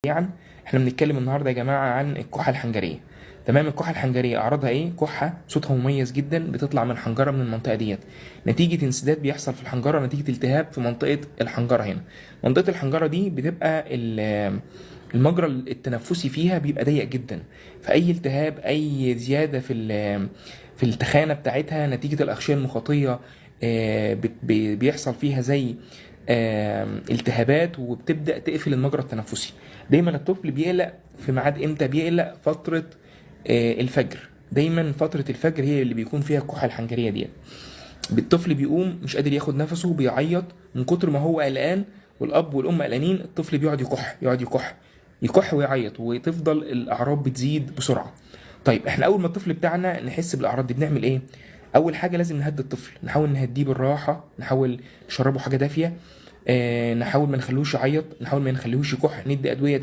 سريعا. احنا بنتكلم النهارده يا جماعه عن الكحه الحنجريه. تمام. الكحه الحنجريه اعراضها ايه؟ كحه صوتها مميز جدا بتطلع من حنجره من المنطقه ديت نتيجه انسداد بيحصل في الحنجره نتيجه التهاب في منطقه الحنجره. هنا منطقه الحنجره دي بتبقى المجرى التنفسي فيها بيبقى ضيق جدا، فاي التهاب اي زياده في التخانه بتاعتها نتيجه الاغشيه المخاطيه بيحصل فيها زي التهابات وبتبدا تقفل المجرى التنفسي. دايما الطفل بيقلق في ميعاد امتى؟ بيقلق فتره الفجر. دايما فتره الفجر هي اللي بيكون فيها الكحه الحنجريه دي. الطفل بيقوم مش قادر ياخد نفسه، بيعيط من كتر ما هو قلقان، والاب والام قلقانين. الطفل بيقعد يكح يقعد يكح يكح ويعيط، وتفضل الاعراض بتزيد بسرعه. طيب احنا اول ما الطفل بتاعنا نحس بالاعراض دي بنعمل ايه؟ اول حاجه لازم نهدي الطفل، نحاول نهديه بالراحه، نحاول نشربه حاجه دافيه، نحاول ما نخليهوش يعيط، نحاول ما نخليهوش يكح، ندي ادويه